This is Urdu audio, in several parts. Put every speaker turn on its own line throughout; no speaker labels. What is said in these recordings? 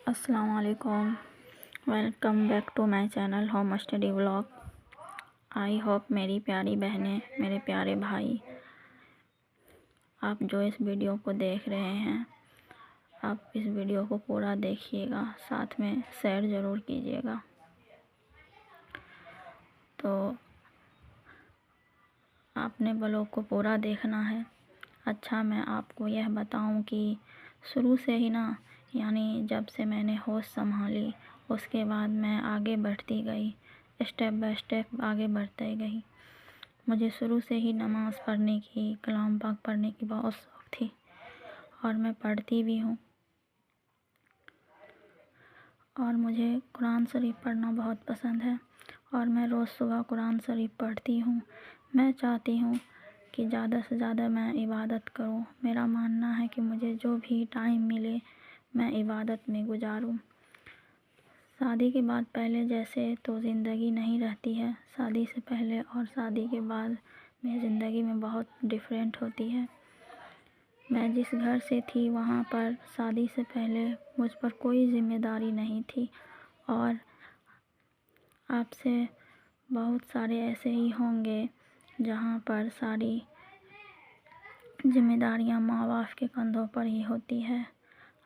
السلام علیکم. Welcome back to my channel home study vlog. I hope میری پیاری بہنیں، میرے پیارے بھائی، آپ جو اس ویڈیو کو دیکھ رہے ہیں آپ اس ویڈیو کو پورا دیکھیے گا، ساتھ میں شیئر ضرور کیجیے گا. تو آپ نے بلاگ کو پورا دیکھنا ہے. اچھا، میں آپ کو یہ بتاؤں کہ شروع سے ہی یعنی جب سے میں نے ہوش سنبھالی اس کے بعد میں آگے بڑھتی گئی، اسٹیپ بائی اسٹیپ آگے بڑھتے گئی. مجھے شروع سے ہی نماز پڑھنے کی، کلام پاک پڑھنے کی بہت شوق تھی اور میں پڑھتی بھی ہوں. اور مجھے قرآن شریف پڑھنا بہت پسند ہے اور میں روز صبح قرآن شریف پڑھتی ہوں. میں چاہتی ہوں کہ زیادہ سے زیادہ میں عبادت کروں. میرا ماننا ہے کہ مجھے جو بھی ٹائم ملے میں عبادت میں گزاروں. شادی کے بعد پہلے جیسے تو زندگی نہیں رہتی ہے. شادی سے پہلے اور شادی کے بعد میں زندگی میں بہت ڈفرینٹ ہوتی ہے. میں جس گھر سے تھی وہاں پر شادی سے پہلے مجھ پر کوئی ذمہ داری نہیں تھی، اور آپ سے بہت سارے ایسے ہی ہوں گے جہاں پر ساری ذمہ داریاں ماں باپ کے کندھوں پر ہی ہوتی ہے.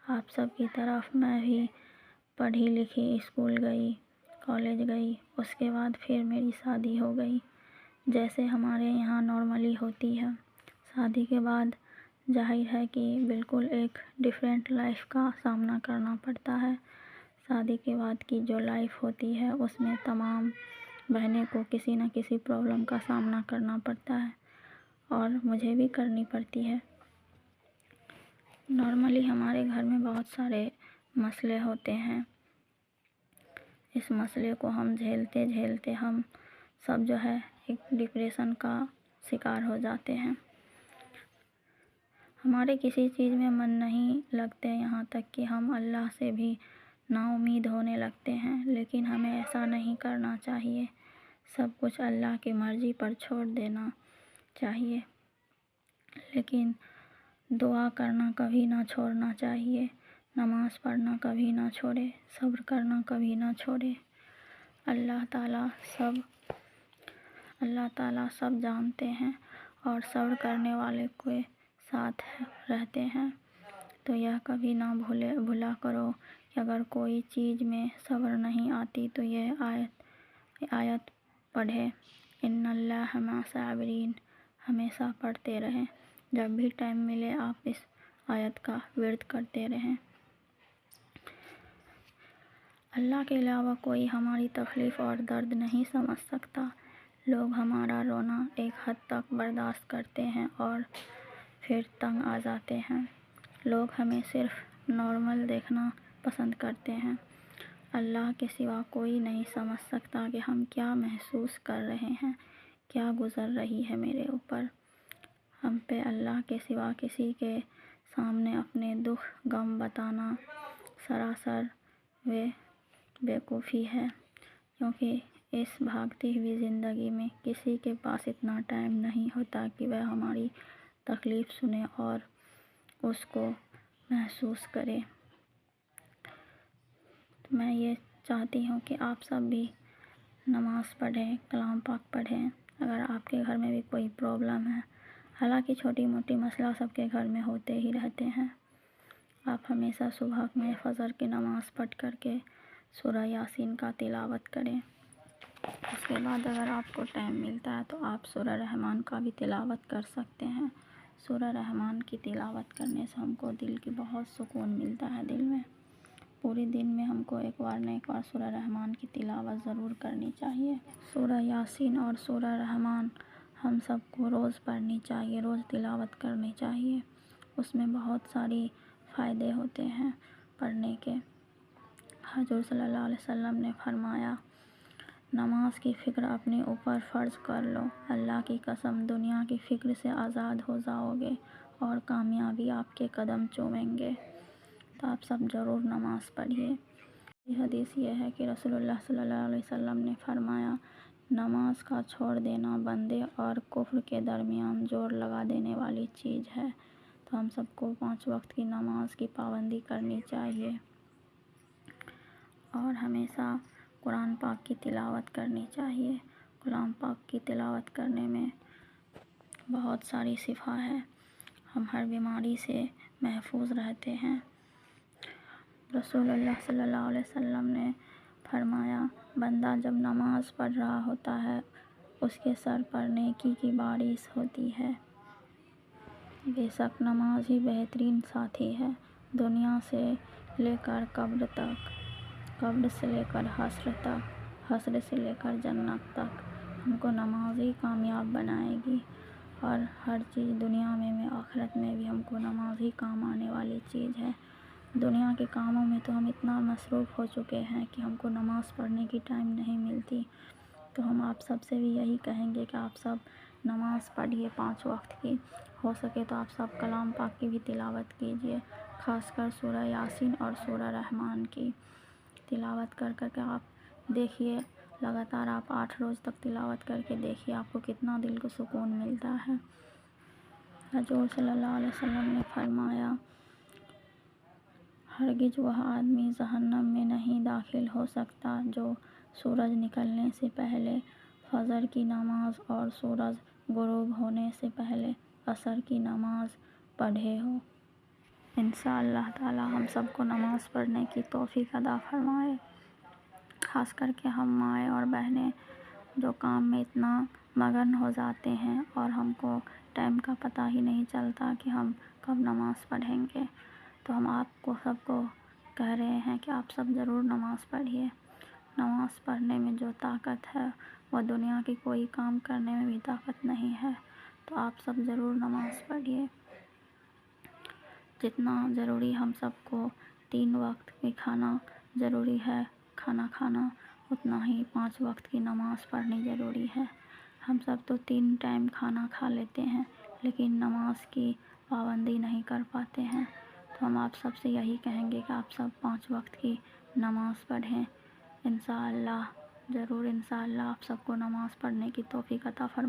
آپ سب کی طرف میں بھی پڑھی لکھی، اسکول گئی، کالج گئی، اس کے بعد پھر میری شادی ہو گئی جیسے ہمارے یہاں نارملی ہوتی ہے. شادی کے بعد ظاہر ہے کہ بالکل ایک ڈفرینٹ لائف کا سامنا کرنا پڑتا ہے. شادی کے بعد کی جو لائف ہوتی ہے اس میں تمام بہنیں کو کسی نہ کسی پرابلم کا سامنا کرنا پڑتا ہے، اور مجھے بھی کرنی پڑتی ہے. نارملی ہمارے گھر میں بہت سارے مسئلے ہوتے ہیں. اس مسئلے کو ہم جھیلتے جھیلتے ہم سب جو ہے ایک ڈپریشن کا شکار ہو جاتے ہیں. ہمارے کسی چیز میں من نہیں لگتے، یہاں تک کہ ہم اللہ سے بھی نا امید ہونے لگتے ہیں. لیکن ہمیں ایسا نہیں کرنا چاہیے. سب کچھ اللہ کی مرضی پر چھوڑ دینا چاہیے، لیکن دعا کرنا کبھی نہ چھوڑنا چاہیے. نماز پڑھنا کبھی نہ چھوڑے، صبر کرنا کبھی نہ چھوڑے. اللہ تعالیٰ سب جانتے ہیں اور صبر کرنے والے کے ساتھ رہتے ہیں. تو یہ کبھی نہ بھولا کرو کہ اگر کوئی چیز میں صبر نہیں آتی تو یہ آیت پڑھے، ان اللہ مع الصابرین، ہمیشہ پڑھتے رہیں. جب بھی ٹائم ملے آپ اس آیت کا ورد کرتے رہیں. اللہ کے علاوہ کوئی ہماری تکلیف اور درد نہیں سمجھ سکتا. لوگ ہمارا رونا ایک حد تک برداشت کرتے ہیں اور پھر تنگ آ جاتے ہیں. لوگ ہمیں صرف نارمل دیکھنا پسند کرتے ہیں. اللہ کے سوا کوئی نہیں سمجھ سکتا کہ ہم کیا محسوس کر رہے ہیں، کیا گزر رہی ہے میرے اوپر. ہم پہ اللہ کے سوا کسی کے سامنے اپنے دکھ غم بتانا سراسر بیوقوفی ہے، کیونکہ اس بھاگتی ہوئی زندگی میں کسی کے پاس اتنا ٹائم نہیں ہوتا کہ وہ ہماری تکلیف سنے اور اس کو محسوس کرے. میں یہ چاہتی ہوں کہ آپ سب بھی نماز پڑھیں، کلام پاک پڑھیں. اگر آپ کے گھر میں بھی کوئی پرابلم ہے، حالانکہ چھوٹی موٹی مسئلہ سب کے گھر میں ہوتے ہی رہتے ہیں، آپ ہمیشہ صبح میں فجر کی نماز پڑھ کر کے سورہ یاسین کا تلاوت کریں. اس کے بعد اگر آپ کو ٹائم ملتا ہے تو آپ سورہ رحمان کا بھی تلاوت کر سکتے ہیں. سورہ رحمان کی تلاوت کرنے سے ہم کو دل کی بہت سکون ملتا ہے. دل میں پورے دن میں ہم کو ایک بار نہ ایک بار سورہ رحمان کی تلاوت ضرور کرنی چاہیے. سورہ یاسین اور سورہ رحمان ہم سب کو روز پڑھنی چاہیے، روز تلاوت کرنی چاہیے. اس میں بہت ساری فائدے ہوتے ہیں پڑھنے کے. حضور صلی اللہ علیہ وسلم نے فرمایا، نماز کی فکر اپنے اوپر فرض کر لو، اللہ کی قسم دنیا کی فکر سے آزاد ہو جاؤ گے اور کامیابی آپ کے قدم چومیں گے. تو آپ سب ضرور نماز پڑھیے. یہ حدیث یہ ہے کہ رسول اللہ صلی اللہ علیہ وسلم نے فرمایا، نماز کا چھوڑ دینا بندے اور کفر کے درمیان جوڑ لگا دینے والی چیز ہے. تو ہم سب کو 5 وقت کی نماز کی پابندی کرنی چاہیے. اور ہمیشہ قرآن پاک کی تلاوت کرنی چاہیے۔ قرآن پاک کی تلاوت کرنے میں بہت ساری شفا ہے، ہم ہر بیماری سے محفوظ رہتے ہیں۔ رسول اللہ صلی اللہ علیہ وسلم نے فرمایا، بندہ جب نماز پڑھ رہا ہوتا ہے اس کے سر پر نیکی کی بارش ہوتی ہے۔ بے شک نماز ہی بہترین ساتھی ہے، دنیا سے لے کر قبر تک، قبر سے لے کر حشر تک، حشر سے لے کر جنت تک ہم کو نماز ہی کامیاب بنائے گی۔ اور ہر چیز دنیا میں آخرت میں بھی ہم کو نماز ہی کام آنے والی چیز ہے۔ دنیا کے کاموں میں تو ہم اتنا مصروف ہو چکے ہیں کہ ہم کو نماز پڑھنے کی ٹائم نہیں ملتی، تو ہم آپ سب سے بھی یہی کہیں گے کہ آپ سب نماز پڑھیے 5 وقت کی، ہو سکے تو آپ سب کلام پاک کی بھی تلاوت کیجیے، خاص کر سورہ یاسین اور سورہ رحمان کی تلاوت کر کے آپ دیکھیے، لگاتار آپ 8 روز تک تلاوت کر کے دیکھیے آپ کو کتنا دل کو سکون ملتا ہے۔ حضور صلی اللہ علیہ وسلم نے فرمایا، ہرگز وہ آدمی جہنم میں نہیں داخل ہو سکتا جو سورج نکلنے سے پہلے فجر کی نماز اور سورج غروب ہونے سے پہلے عصر کی نماز پڑھے ہو۔ انشاءاللہ تعالی ہم سب کو نماز پڑھنے کی توفیق عطا فرمائے، خاص کر کے ہم مائیں اور بہنیں جو کام میں اتنا مگن ہو جاتے ہیں اور ہم کو ٹائم کا پتہ ہی نہیں چلتا کہ ہم کب نماز پڑھیں گے، تو ہم آپ کو سب کو کہہ رہے ہیں کہ آپ سب ضرور نماز پڑھیے۔ نماز پڑھنے میں جو طاقت ہے وہ دنیا کی کوئی کام کرنے میں بھی طاقت نہیں ہے، تو آپ سب ضرور نماز پڑھیے۔ جتنا ضروری ہم سب کو 3 وقت کی کھانا ضروری ہے کھانا کھانا، اتنا ہی 5 وقت کی نماز پڑھنی ضروری ہے۔ ہم سب تو 3 ٹائم کھانا کھا لیتے ہیں لیکن نماز کی پابندی نہیں کر پاتے ہیں، تو ہم آپ سب سے یہی کہیں گے کہ آپ سب 5 وقت کی نماز پڑھیں۔ انشاءاللہ ضرور، انشاءاللہ آپ سب کو نماز پڑھنے کی توفیق عطا فرمائے۔